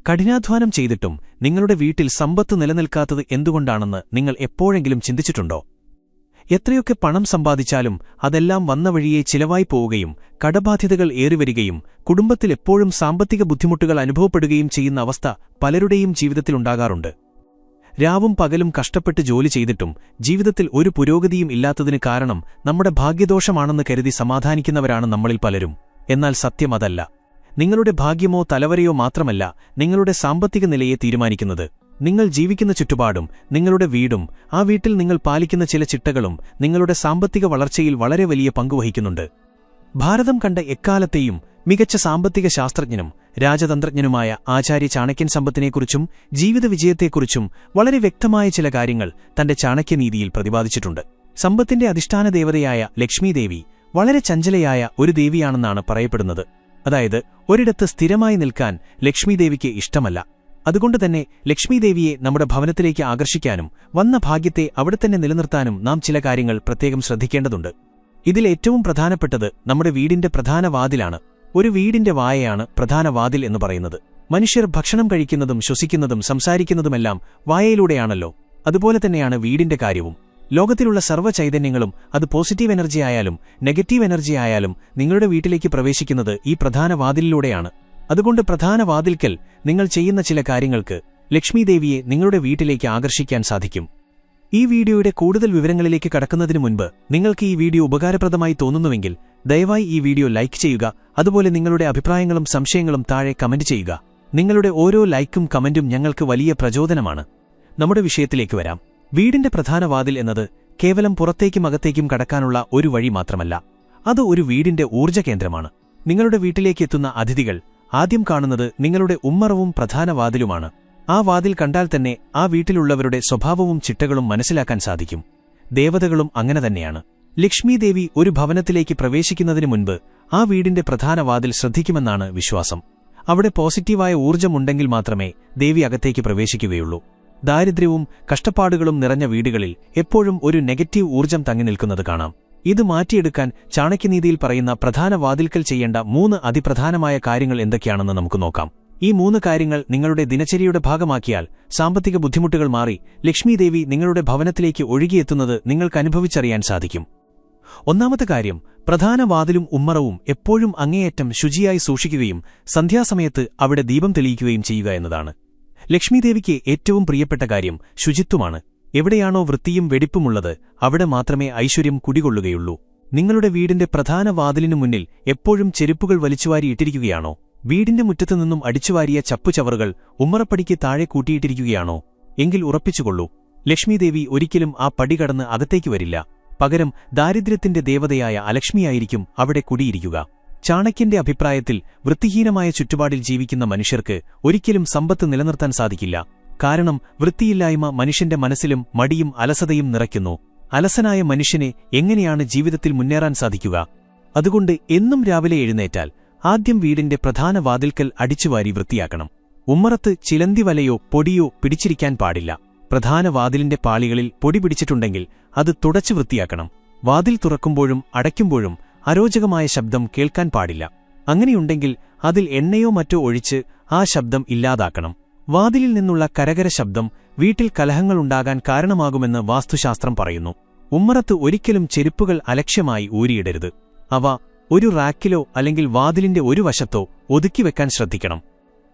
കഠിനാധ്വാനം ചെയ്തിട്ടും നിങ്ങളുടെ വീട്ടിൽ സമ്പത്ത് നിലനിൽക്കാത്തത് എന്തുകൊണ്ടാണെന്ന് നിങ്ങൾ എപ്പോഴെങ്കിലും ചിന്തിച്ചിട്ടുണ്ടോ? എത്രയൊക്കെ പണം സമ്പാദിച്ചാലും അതെല്ലാം വന്ന വഴിയെ ചിലവായി പോവുകയും കടബാധ്യതകൾ ഏറിവരികയും കുടുംബത്തിൽ എപ്പോഴും സാമ്പത്തിക ബുദ്ധിമുട്ടുകൾ അനുഭവപ്പെടുകയും ചെയ്യുന്ന അവസ്ഥ പലരുടെയും ജീവിതത്തിലുണ്ടാകാറുണ്ട്. രാവും പകലും കഷ്ടപ്പെട്ട് ജോലി ചെയ്തിട്ടും ജീവിതത്തിൽ ഒരു പുരോഗതിയും ഇല്ലാത്തതിന് കാരണം നമ്മുടെ ഭാഗ്യദോഷമാണെന്ന് കരുതി സമാധാനിക്കുന്നവരാണ് നമ്മളിൽ പലരും. എന്നാൽ സത്യം അതല്ല. നിങ്ങളുടെ ഭാഗ്യമോ തലവരയോ മാത്രമല്ല നിങ്ങളുടെ സാമ്പത്തിക നിലയെ തീരുമാനിക്കുന്നത്. നിങ്ങൾ ജീവിക്കുന്ന ചുറ്റുപാടും, നിങ്ങളുടെ വീടും, ആ വീട്ടിൽ നിങ്ങൾ പാലിക്കുന്ന ചില ചിട്ടകളും നിങ്ങളുടെ സാമ്പത്തിക വളർച്ചയിൽ വളരെ വലിയ പങ്കുവഹിക്കുന്നുണ്ട്. ഭാരതം കണ്ട എക്കാലത്തെയും മികച്ച സാമ്പത്തിക ശാസ്ത്രജ്ഞനും രാജതന്ത്രജ്ഞനുമായ ആചാര്യ ചാണക്യൻ സമ്പത്തിനെക്കുറിച്ചും ജീവിത വിജയത്തെക്കുറിച്ചും വളരെ വ്യക്തമായ ചില കാര്യങ്ങൾ തന്റെ ചാണക്യനീതിയിൽ പ്രതിപാദിച്ചിട്ടുണ്ട്. സമ്പത്തിന്റെ അധിഷ്ഠാന ദേവതയായ ലക്ഷ്മീദേവി വളരെ ചഞ്ചലയായ ഒരു ദേവിയാണെന്നാണ് പറയപ്പെടുന്നത്. അതായത് ഒരിടത്ത് സ്ഥിരമായി നിൽക്കാൻ ലക്ഷ്മീദേവിക്ക് ഇഷ്ടമല്ല. അതുകൊണ്ടുതന്നെ ലക്ഷ്മീദേവിയെ നമ്മുടെ ഭവനത്തിലേക്ക് ആകർഷിക്കാനും വന്ന ഭാഗ്യത്തെ അവിടെത്തന്നെ നിലനിർത്താനും നാം ചില കാര്യങ്ങൾ പ്രത്യേകം ശ്രദ്ധിക്കേണ്ടതുണ്ട്. ഇതിൽ ഏറ്റവും പ്രധാനപ്പെട്ടത് നമ്മുടെ വീടിന്റെ പ്രധാന വാതിലാണ്. ഒരു വീടിന്റെ വായയാണ് പ്രധാന വാതിൽ എന്ന് പറയുന്നത്. മനുഷ്യർ ഭക്ഷണം കഴിക്കുന്നതും ശ്വസിക്കുന്നതും സംസാരിക്കുന്നതുമെല്ലാം വായയിലൂടെയാണല്ലോ. അതുപോലെ തന്നെയാണ് വീടിന്റെ കാര്യവും. ലോകത്തിലുള്ള സർവ്വ ചൈതന്യങ്ങളും, അത് പോസിറ്റീവ് എനർജി ആയാലും നെഗറ്റീവ് എനർജി ആയാലും, നിങ്ങളുടെ വീട്ടിലേക്ക് പ്രവേശിക്കുന്നത് ഈ പ്രധാന വാതിലിലൂടെയാണ്. അതുകൊണ്ട് പ്രധാന വാതിൽക്കൽ നിങ്ങൾ ചെയ്യുന്ന ചില കാര്യങ്ങൾക്ക് ലക്ഷ്മീദേവിയെ നിങ്ങളുടെ വീട്ടിലേക്ക് ആകർഷിക്കാൻ സാധിക്കും. ഈ വീഡിയോയുടെ കൂടുതൽ വിവരങ്ങളിലേക്ക് കടക്കുന്നതിനു മുൻപ് നിങ്ങൾക്ക് ഈ വീഡിയോ ഉപകാരപ്രദമായി തോന്നുന്നുവെങ്കിൽ ദയവായി ഈ വീഡിയോ ലൈക്ക് ചെയ്യുക. അതുപോലെ നിങ്ങളുടെ അഭിപ്രായങ്ങളും സംശയങ്ങളും താഴെ കമന്റ് ചെയ്യുക. നിങ്ങളുടെ ഓരോ ലൈക്കും കമന്റും ഞങ്ങൾക്ക് വലിയ പ്രചോദനമാണ്. നമ്മുടെ വിഷയത്തിലേക്ക് വരാം. വീടിന്റെ പ്രധാന വാതിൽ എന്നത് കേവലം പുറത്തേക്കും അകത്തേക്കും കടക്കാനുള്ള ഒരു വഴി മാത്രമല്ല, അത് ഒരു വീടിന്റെ ഊർജ്ജ കേന്ദ്രമാണ്. നിങ്ങളുടെ വീട്ടിലേക്ക് എത്തുന്ന അതിഥികൾ ആദ്യം കാണുന്നത് നിങ്ങളുടെ ഉമ്മറവും പ്രധാന വാതിലുമാണ്. ആ വാതിൽ കണ്ടാൽ തന്നെ ആ വീട്ടിലുള്ളവരുടെ സ്വഭാവവും ചിട്ടകളും മനസ്സിലാക്കാൻ സാധിക്കും. ദേവതകളും അങ്ങനെ തന്നെയാണ്. ലക്ഷ്മീദേവി ഒരു ഭവനത്തിലേക്ക് പ്രവേശിക്കുന്നതിനു മുൻപ് ആ വീടിന്റെ പ്രധാന വാതിൽ ശ്രദ്ധിക്കുമെന്നാണ് വിശ്വാസം. അവിടെ പോസിറ്റീവായ ഊർജ്ജമുണ്ടെങ്കിൽ മാത്രമേ ദേവി അകത്തേക്ക് പ്രവേശിക്കുകയുള്ളൂ. ദാരിദ്ര്യവും കഷ്ടപ്പാടുകളും നിറഞ്ഞ വീടുകളിൽ എപ്പോഴും ഒരു നെഗറ്റീവ് ഊർജ്ജം തങ്ങി നിൽക്കുന്നത് കാണാം. ഇത് മാറ്റിയെടുക്കാൻ ചാണക്യനീതിയിൽ പറയുന്ന പ്രധാന വാതിൽക്കൽ ചെയ്യേണ്ട 3 അതിപ്രധാനമായ കാര്യങ്ങൾ എന്തൊക്കെയാണെന്ന് നമുക്ക് നോക്കാം. ഈ 3 കാര്യങ്ങൾ നിങ്ങളുടെ ദിനചര്യയുടെ ഭാഗമാക്കിയാൽ സാമ്പത്തിക ബുദ്ധിമുട്ടുകൾ മാറി ലക്ഷ്മീദേവി നിങ്ങളുടെ ഭവനത്തിലേക്ക് ഒഴുകിയെത്തുന്നത് നിങ്ങൾക്ക് അനുഭവിച്ചറിയാൻ സാധിക്കും. ഒന്നാമത്തെ കാര്യം, പ്രധാന വാതിലും ഉമ്മറവും എപ്പോഴും അങ്ങേയറ്റം ശുചിയായി സൂക്ഷിക്കുകയും സന്ധ്യാസമയത്ത് അവിടെ ദീപം തെളിയിക്കുകയും ചെയ്യുക എന്നതാണ്. ലക്ഷ്മീദേവിക്ക് ഏറ്റവും പ്രിയപ്പെട്ട കാര്യം ശുചിത്വമാണ്. എവിടെയാണോ വൃത്തിയും വെടിപ്പുമുള്ളത് അവിടെ മാത്രമേ ഐശ്വര്യം കുടികൊള്ളുകയുള്ളൂ. നിങ്ങളുടെ വീടിന്റെ പ്രധാന വാതിലിനു മുന്നിൽ എപ്പോഴും ചെരുപ്പുകൾ വലിച്ചുവാരിയിട്ടിരിക്കുകയാണോ? വീടിന്റെ മുറ്റത്തുനിന്നും അടിച്ചുവാരിയ ചപ്പുചവറുകൾ ഉമ്മറപ്പടിക്ക് താഴെ കൂട്ടിയിട്ടിരിക്കുകയാണോ? എങ്കിൽ ഉറപ്പിച്ചുകൊള്ളൂ, ലക്ഷ്മീദേവി ഒരിക്കലും ആ പടി കടന്ന് അകത്തേക്ക് വരില്ല. പകരം ദാരിദ്ര്യത്തിന്റെ ദേവതയായ അലക്ഷ്മിയായിരിക്കും അവിടെ കുടിയിരിക്കുക. ചാണക്യന്റെ അഭിപ്രായത്തിൽ വൃത്തിഹീനമായ ചുറ്റുപാടിൽ ജീവിക്കുന്ന മനുഷ്യർക്ക് ഒരിക്കലും സമ്പത്ത് നിലനിർത്താൻ സാധിക്കില്ല. കാരണം വൃത്തിയില്ലായ്മ മനുഷ്യന്റെ മനസ്സിലും മടിയും അലസതയും നിറയ്ക്കുന്നു. അലസനായ മനുഷ്യനെ എങ്ങനെയാണ് ജീവിതത്തിൽ മുന്നേറാൻ സാധിക്കുക? അതുകൊണ്ട് എന്നും രാവിലെ എഴുന്നേറ്റാൽ ആദ്യം വീടിന്റെ പ്രധാന വാതിൽക്കൽ അടിച്ചുവാരി വൃത്തിയാക്കണം. ഉമ്മറത്ത് ചിലന്തി വലയോ പൊടിയോ പിടിച്ചിരിക്കാൻ പാടില്ല. പ്രധാന വാതിലിന്റെ പാളികളിൽ പൊടി പിടിച്ചിട്ടുണ്ടെങ്കിൽ അത് തുടച്ചു വൃത്തിയാക്കണം. വാതിൽ തുറക്കുമ്പോഴും അടയ്ക്കുമ്പോഴും അരോചകമായ ശബ്ദം കേൾക്കാൻ പാടില്ല. അങ്ങനെയുണ്ടെങ്കിൽ അതിൽ എണ്ണയോ മറ്റോ ഒഴിച്ച് ആ ശബ്ദം ഇല്ലാതാക്കണം. വാതിലിൽ നിന്നുള്ള കരകര ശബ്ദം വീട്ടിൽ കലഹങ്ങളുണ്ടാകാൻ കാരണമാകുമെന്ന് വാസ്തുശാസ്ത്രം പറയുന്നു. ഉമ്മറത്ത് ഒരിക്കലും ചെരുപ്പുകൾ അലക്ഷ്യമായി ഊരിയിടരുത്. അവ ഒരു റാക്കിലോ അല്ലെങ്കിൽ വാതിലിന്റെ ഒരു വശത്തോ ഒതുക്കിവെക്കാൻ ശ്രദ്ധിക്കണം.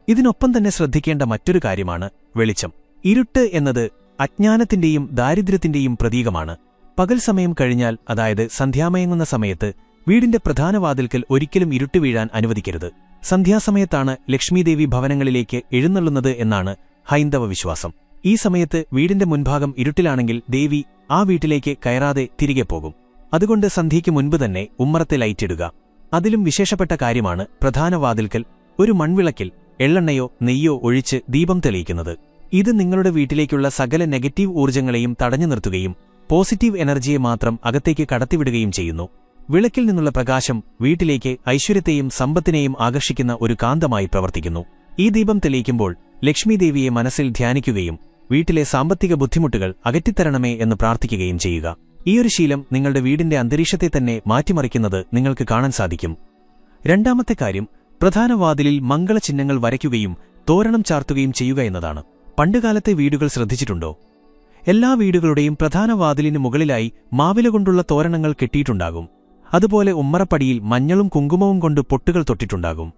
ഇതിനൊപ്പം തന്നെ ശ്രദ്ധിക്കേണ്ട മറ്റൊരു കാര്യമാണ് വെളിച്ചം. ഇരുട്ട് എന്നത് അജ്ഞാനത്തിന്റെയും ദാരിദ്ര്യത്തിന്റെയും പ്രതീകമാണ്. പകൽ സമയം കഴിഞ്ഞാൽ, അതായത് സന്ധ്യാമയങ്ങുന്ന സമയത്ത് വീടിന്റെ പ്രധാന വാതിൽക്കൽ ഒരിക്കലും ഇരുട്ട് വീഴാൻ അനുവദിക്കരുത്. സന്ധ്യാസമയത്താണ് ലക്ഷ്മീദേവി ഭവനങ്ങളിലേക്ക് എഴുന്നള്ളുന്നത് എന്നാണ് ഹൈന്ദവ വിശ്വാസം. ഈ സമയത്ത് വീടിന്റെ മുൻഭാഗം ഇരുട്ടിലാണെങ്കിൽ ദേവി ആ വീട്ടിലേക്ക് കയറാതെ തിരികെ പോകും. അതുകൊണ്ട് സന്ധ്യയ്ക്ക് മുൻപ് തന്നെ ഉമ്മറത്തെ ലൈറ്റിടുക. അതിലും വിശേഷപ്പെട്ട കാര്യമാണ് പ്രധാന വാതിൽക്കൽ ഒരു മൺവിളക്കിൽ എള്ളെണ്ണയോ നെയ്യോ ഒഴിച്ച് ദീപം തെളിയിക്കുന്നത്. ഇത് നിങ്ങളുടെ വീട്ടിലേക്കുള്ള സകല നെഗറ്റീവ് ഊർജ്ജങ്ങളെയും തടഞ്ഞു നിർത്തുകയും പോസിറ്റീവ് എനർജിയെ മാത്രം അകത്തേക്ക് കടത്തിവിടുകയും ചെയ്യുന്നു. വിളക്കിൽ നിന്നുള്ള പ്രകാശം വീട്ടിലേക്ക് ഐശ്വര്യത്തെയും സമ്പത്തിനെയും ആകർഷിക്കുന്ന ഒരു കാന്തമായി പ്രവർത്തിക്കുന്നു. ഈ ദീപം തെളിയിക്കുമ്പോൾ ലക്ഷ്മീദേവിയെ മനസ്സിൽ ധ്യാനിക്കുകയും വീട്ടിലെ സാമ്പത്തിക ബുദ്ധിമുട്ടുകൾ അകറ്റിത്തരണമേ എന്ന് പ്രാർത്ഥിക്കുകയും ചെയ്യുക. ഈയൊരു ശീലം നിങ്ങളുടെ വീടിന്റെ അന്തരീക്ഷത്തെ തന്നെ മാറ്റിമറിക്കുന്നത് നിങ്ങൾക്ക് കാണാൻ സാധിക്കും. രണ്ടാമത്തെ കാര്യം, പ്രധാന വാതിലിൽ മംഗളചിഹ്നങ്ങൾ വരയ്ക്കുകയും തോരണം ചാർത്തുകയും ചെയ്യുക എന്നതാണ്. പണ്ടുകാലത്തെ വീടുകൾ ശ്രദ്ധിച്ചിട്ടുണ്ടോ? എല്ലാ വീടുകളുടെയും പ്രധാന വാതിലിന് മുകളിലായി മാവിലകൊണ്ടുള്ള തോരണങ്ങൾ കെട്ടിയിട്ടുണ്ടാകും. അതുപോലെ ഉമ്മറപ്പടിയിൽ മഞ്ഞളും കുങ്കുമവും കൊണ്ട് പൊട്ടുകൾ തൊട്ടിട്ടുണ്ടാകും.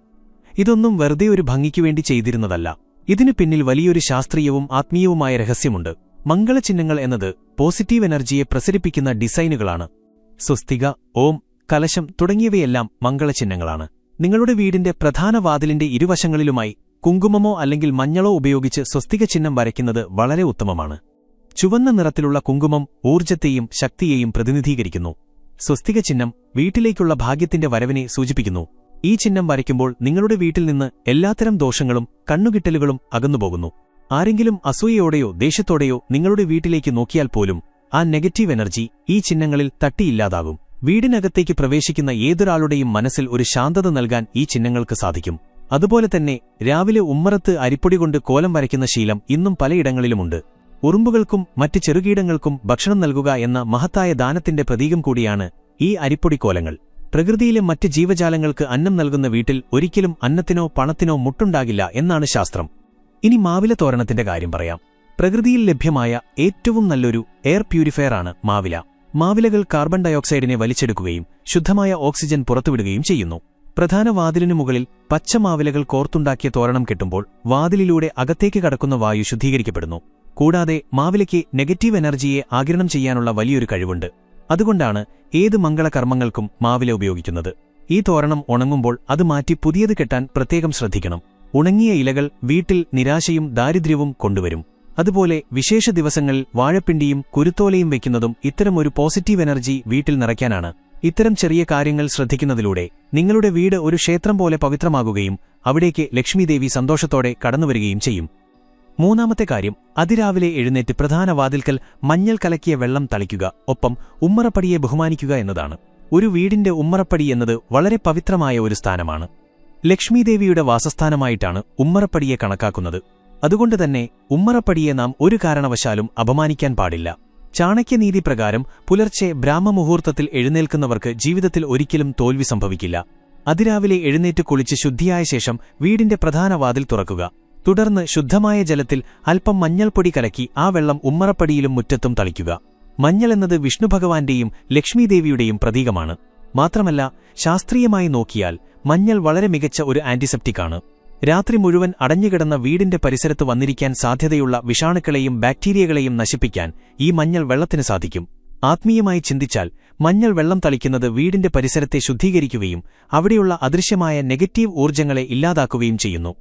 ഇതൊന്നും വെറുതെ ഒരു ഭംഗിക്കുവേണ്ടി ചെയ്തിരുന്നതല്ല. ഇതിനു പിന്നിൽ വലിയൊരു ശാസ്ത്രീയവും ആത്മീയവുമായ രഹസ്യമുണ്ട്. മംഗളചിഹ്നങ്ങൾ എന്നത് പോസിറ്റീവ് എനർജിയെ പ്രസരിപ്പിക്കുന്ന ഡിസൈനുകളാണ്. സ്വസ്തിക, ഓം, കലശം തുടങ്ങിയവയെല്ലാം മംഗളചിഹ്നങ്ങളാണ്. നിങ്ങളുടെ വീടിന്റെ പ്രധാന വാതിലിന്റെ ഇരുവശങ്ങളിലുമായി കുങ്കുമമോ അല്ലെങ്കിൽ മഞ്ഞളോ ഉപയോഗിച്ച് സ്വസ്തിക ചിഹ്നം വരയ്ക്കുന്നത് വളരെ ഉത്തമമാണ്. ചുവന്ന നിറത്തിലുള്ള കുങ്കുമം ഊർജ്ജത്തെയും ശക്തിയെയും പ്രതിനിധീകരിക്കുന്നു. സ്വസ്തിക ചിഹ്നം വീട്ടിലേക്കുള്ള ഭാഗ്യത്തിന്റെ വരവിനെ സൂചിപ്പിക്കുന്നു. ഈ ചിഹ്നം വരയ്ക്കുമ്പോൾ നിങ്ങളുടെ വീട്ടിൽ നിന്ന് എല്ലാത്തരം ദോഷങ്ങളും കണ്ണുകിട്ടലുകളും അകന്നുപോകുന്നു. ആരെങ്കിലും അസൂയയോടെയോ ദേഷ്യത്തോടെയോ നിങ്ങളുടെ വീട്ടിലേക്ക് നോക്കിയാൽ പോലും ആ നെഗറ്റീവ് എനർജി ഈ ചിഹ്നങ്ങളിൽ തട്ടിയില്ലാതാകും. വീടിനകത്തേക്ക് പ്രവേശിക്കുന്ന ഏതൊരാളുടെയും മനസ്സിൽ ഒരു ശാന്തത നൽകാൻ ഈ ചിഹ്നങ്ങൾക്ക് സാധിക്കും. അതുപോലെ തന്നെ രാവിലെ ഉമ്മറത്ത് അരിപ്പൊടി കൊണ്ട് കോലം വരയ്ക്കുന്ന ശീലം ഇന്നും പലയിടങ്ങളിലുമുണ്ട്. ഉറുമ്പുകൾക്കും മറ്റ് ചെറുകീടങ്ങൾക്കും ഭക്ഷണം നൽകുക എന്ന മഹത്തായ ദാനത്തിന്റെ പ്രതീകം കൂടിയാണ് ഈ അരിപ്പൊടിക്കോലങ്ങൾ. പ്രകൃതിയിലെ മറ്റ് ജീവജാലങ്ങൾക്ക് അന്നം നൽകുന്ന വീട്ടിൽ ഒരിക്കലും അന്നത്തിനോ പണത്തിനോ മുട്ടുണ്ടാകില്ല എന്നാണ് ശാസ്ത്രം. ഇനി മാവില തോരണത്തിന്റെ കാര്യം പറയാം. പ്രകൃതിയിൽ ലഭ്യമായ ഏറ്റവും നല്ലൊരു എയർ പ്യൂരിഫയറാണ് മാവില. മാവിലകൾ കാർബൺ ഡയോക്സൈഡിനെ വലിച്ചെടുക്കുകയും ശുദ്ധമായ ഓക്സിജൻ പുറത്തുവിടുകയും ചെയ്യുന്നു. പ്രധാന വാതിലിനു മുകളിൽ പച്ചമാവിലകൾ കോർത്തുണ്ടാക്കിയ തോരണം കെട്ടുമ്പോൾ വാതിലിലൂടെ അകത്തേക്ക് കടക്കുന്ന വായു ശുദ്ധീകരിക്കപ്പെടുന്നു. കൂടാതെ മാവിലയ്ക്ക് നെഗറ്റീവ് എനർജിയെ ആഗിരണം ചെയ്യാനുള്ള വലിയൊരു കഴിവുണ്ട്. അതുകൊണ്ടാണ് ഏത് മംഗളകർമ്മങ്ങൾക്കും മാവില ഉപയോഗിക്കുന്നത്. ഈ തോരണം ഉണങ്ങുമ്പോൾ അത് മാറ്റി പുതിയത് കെട്ടാൻ പ്രത്യേകം ശ്രദ്ധിക്കണം. ഉണങ്ങിയ ഇലകൾ വീട്ടിൽ നിരാശയും ദാരിദ്ര്യവും കൊണ്ടുവരും. അതുപോലെ വിശേഷ ദിവസങ്ങളിൽ വാഴപ്പിണ്ടിയും കുരുത്തോലയും വയ്ക്കുന്നതും ഇത്തരമൊരു പോസിറ്റീവ് എനർജി വീട്ടിൽ നിറയ്ക്കാനാണ്. ഇത്തരം ചെറിയ കാര്യങ്ങൾ ശ്രദ്ധിക്കുന്നതിലൂടെ നിങ്ങളുടെ വീട് ഒരു ക്ഷേത്രം പോലെ പവിത്രമാകുകയും അവിടേക്ക് ലക്ഷ്മീദേവി സന്തോഷത്തോടെ കടന്നുവരികയും ചെയ്യും. മൂന്നാമത്തെ കാര്യം, അതിരാവിലെ എഴുന്നേറ്റ് പ്രധാന വാതിൽക്കൽ മഞ്ഞൾ കലക്കിയ വെള്ളം തളിക്കുക, ഒപ്പം ഉമ്മറപ്പടിയെ ബഹുമാനിക്കുക എന്നതാണ്. ഒരു വീടിന്റെ ഉമ്മറപ്പടി എന്നത് വളരെ പവിത്രമായ ഒരു സ്ഥാനമാണ്. ലക്ഷ്മീദേവിയുടെ വാസസ്ഥാനമായിട്ടാണ് ഉമ്മറപ്പടിയെ കണക്കാക്കുന്നത്. അതുകൊണ്ടുതന്നെ ഉമ്മറപ്പടിയെ നാം ഒരു കാരണവശാലും അപമാനിക്കാൻ പാടില്ല. ചാണക്യനീതി പ്രകാരം പുലർച്ചെ ബ്രാഹ്മമുഹൂർത്തത്തിൽ എഴുന്നേൽക്കുന്നവർക്ക് ജീവിതത്തിൽ ഒരിക്കലും തോൽവി സംഭവിക്കില്ല. അതിരാവിലെ എഴുന്നേറ്റ് കുളിച്ച് ശുദ്ധിയായ ശേഷം വീടിന്റെ പ്രധാന വാതിൽ തുറക്കുക. തുടർന്ന് ശുദ്ധമായ ജലത്തിൽ അല്പം മഞ്ഞൾപ്പൊടി കലക്കി ആ വെള്ളം ഉമ്മറപ്പടിയിലും മുറ്റത്തും തളിക്കുക. മഞ്ഞൾ എന്നത് വിഷ്ണുഭഗവാന്റെയും ലക്ഷ്മീദേവിയുടെയും പ്രതീകമാണ്. മാത്രമല്ല, ശാസ്ത്രീയമായി നോക്കിയാൽ മഞ്ഞൾ വളരെ മികച്ച ഒരു ആന്റിസെപ്റ്റിക്കാണ്. രാത്രി മുഴുവൻ അടഞ്ഞുകിടന്ന വീടിന്റെ പരിസരത്ത് വന്നിരിക്കാൻ സാധ്യതയുള്ള വിഷാണുക്കളെയും ബാക്ടീരിയകളെയും നശിപ്പിക്കാൻ ഈ മഞ്ഞൾ വെള്ളത്തിന് സാധിക്കും. ആത്മീയമായി ചിന്തിച്ചാൽ മഞ്ഞൾ വെള്ളം തളിക്കുന്നത് വീടിന്റെ പരിസരത്തെ ശുദ്ധീകരിക്കുകയും അവിടെയുള്ള അദൃശ്യമായ നെഗറ്റീവ് ഊർജ്ജങ്ങളെ ഇല്ലാതാക്കുകയും ചെയ്യുന്നു.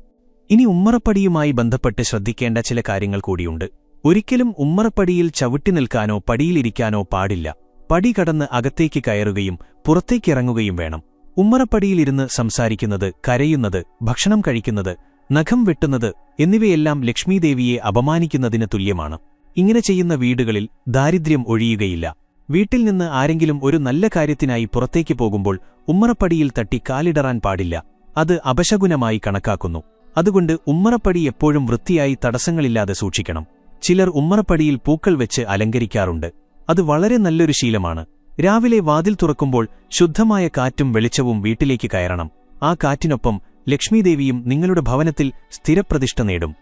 ഇനി ഉമ്മറപ്പടിയുമായി ബന്ധപ്പെട്ട് ശ്രദ്ധിക്കേണ്ട ചില കാര്യങ്ങൾ കൂടിയുണ്ട്. ഒരിക്കലും ഉമ്മറപ്പടിയിൽ ചവിട്ടി നിൽക്കാനോ പടിയിലിരിക്കാനോ പാടില്ല. പടി കടന്ന് അകത്തേക്ക് കയറുകയും പുറത്തേക്കിറങ്ങുകയും വേണം. ഉമ്മറപ്പടിയിലിരുന്ന് സംസാരിക്കുന്നത്, കരയുന്നത്, ഭക്ഷണം കഴിക്കുന്നത്, നഖം വെട്ടുന്നത് എന്നിവയെല്ലാം ലക്ഷ്മീദേവിയെ അപമാനിക്കുന്നതിന് തുല്യമാണ്. ഇങ്ങനെ ചെയ്യുന്ന വീടുകളിൽ ദാരിദ്ര്യം ഒഴിയുകയില്ല. വീട്ടിൽ നിന്ന് ആരെങ്കിലും ഒരു നല്ല കാര്യത്തിനായി പുറത്തേക്ക് പോകുമ്പോൾ ഉമ്മറപ്പടിയിൽ തട്ടി കാലിടറാൻ പാടില്ല. അത് അപശകുനമായി കണക്കാക്കുന്നു. അതുകൊണ്ട് ഉമ്മറപ്പടി എപ്പോഴും വൃത്തിയായി തടസ്സങ്ങളില്ലാതെ സൂക്ഷിക്കണം. ചിലർ ഉമ്മറപ്പടിയിൽ പൂക്കൾ വെച്ച് അലങ്കരിക്കാറുണ്ട്. അത് വളരെ നല്ലൊരു ശീലമാണ്. രാവിലെ വാതിൽ തുറക്കുമ്പോൾ ശുദ്ധമായ കാറ്റും വെളിച്ചവും വീട്ടിലേക്ക് കയറണം. ആ കാറ്റിനൊപ്പം ലക്ഷ്മീദേവിയും നിങ്ങളുടെ ഭവനത്തിൽ സ്ഥിരപ്രതിഷ്ഠ നേടും.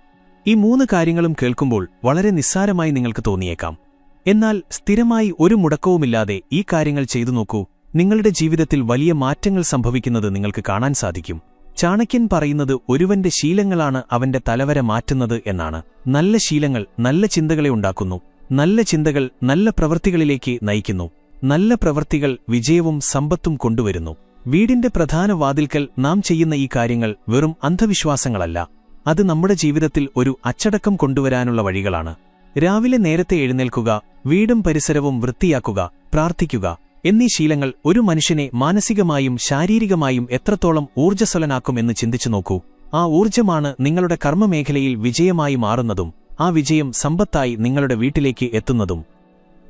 ഈ 3 കാര്യങ്ങളും കേൾക്കുമ്പോൾ വളരെ നിസ്സാരമായി നിങ്ങൾക്ക് തോന്നിയേക്കാം. എന്നാൽ സ്ഥിരമായി ഒരു മുടക്കവുമില്ലാതെ ഈ കാര്യങ്ങൾ ചെയ്തു നോക്കൂ. നിങ്ങളുടെ ജീവിതത്തിൽ വലിയ മാറ്റങ്ങൾ സംഭവിക്കുന്നത് നിങ്ങൾക്ക് കാണാൻ സാധിക്കും. ചാണക്യൻ പറയുന്നത് ഒരുവന്റെ ശീലങ്ങളാണ് അവന്റെ തലവര മാറ്റുന്നത് എന്നാണ്. നല്ല ശീലങ്ങൾ നല്ല ചിന്തകളെ ഉണ്ടാക്കുന്നു. നല്ല ചിന്തകൾ നല്ല പ്രവൃത്തികളിലേക്ക് നയിക്കുന്നു. നല്ല പ്രവൃത്തികൾ വിജയവും സമ്പത്തും കൊണ്ടുവരുന്നു. വീടിന്റെ പ്രധാന വാതിൽക്കൽ നാം ചെയ്യുന്ന ഈ കാര്യങ്ങൾ വെറും അന്ധവിശ്വാസങ്ങളല്ല. അത് നമ്മുടെ ജീവിതത്തിൽ ഒരു അച്ചടക്കം കൊണ്ടുവരാനുള്ള വഴികളാണ്. രാവിലെ നേരത്തെ എഴുന്നേൽക്കുക, വീടും പരിസരവും വൃത്തിയാക്കുക, പ്രാർത്ഥിക്കുക എന്നീ ശീലങ്ങൾ ഒരു മനുഷ്യനെ മാനസികമായും ശാരീരികമായും എത്രത്തോളം ഊർജ്ജസ്വലനാക്കുമെന്ന് ചിന്തിച്ചു നോക്കൂ. ആ ഊർജ്ജമാണ് നിങ്ങളുടെ കർമ്മമേഖലയിൽ വിജയമായി മാറുന്നതും ആ വിജയം സമ്പത്തായി നിങ്ങളുടെ വീട്ടിലേക്ക് എത്തുന്നതും.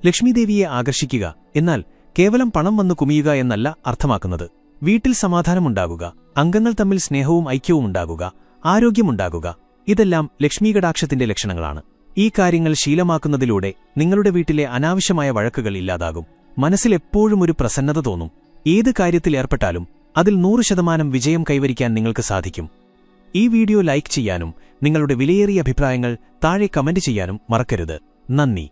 ലക്ഷ്മീദേവിയെ ആകർഷിക്കുക എന്നാൽ കേവലം പണം വന്നു കുമിയുക എന്നല്ല അർത്ഥമാക്കുന്നത്. വീട്ടിൽ സമാധാനമുണ്ടാകുക, അംഗങ്ങൾ തമ്മിൽ സ്നേഹവും ഐക്യവും ഉണ്ടാകുക, ആരോഗ്യമുണ്ടാകുക, ഇതെല്ലാം ലക്ഷ്മീകടാക്ഷത്തിന്റെ ലക്ഷണങ്ങളാണ്. ഈ കാര്യങ്ങൾ ശീലമാക്കുന്നതിലൂടെ നിങ്ങളുടെ വീട്ടിലെ അനാവശ്യമായ വഴക്കുകൾ ഇല്ലാതാകും. മനസ്സിലെപ്പോഴും ഒരു പ്രസന്നത തോന്നും. ഏത് കാര്യത്തിൽ ഏർപ്പെട്ടാലും അതിൽ 100% വിജയം കൈവരിക്കാൻ നിങ്ങൾക്ക് സാധിക്കും. ഈ വീഡിയോ ലൈക്ക് ചെയ്യാനും നിങ്ങളുടെ വിലയേറിയ അഭിപ്രായങ്ങൾ താഴെ കമന്റ് ചെയ്യാനും മറക്കരുത്. നന്ദി.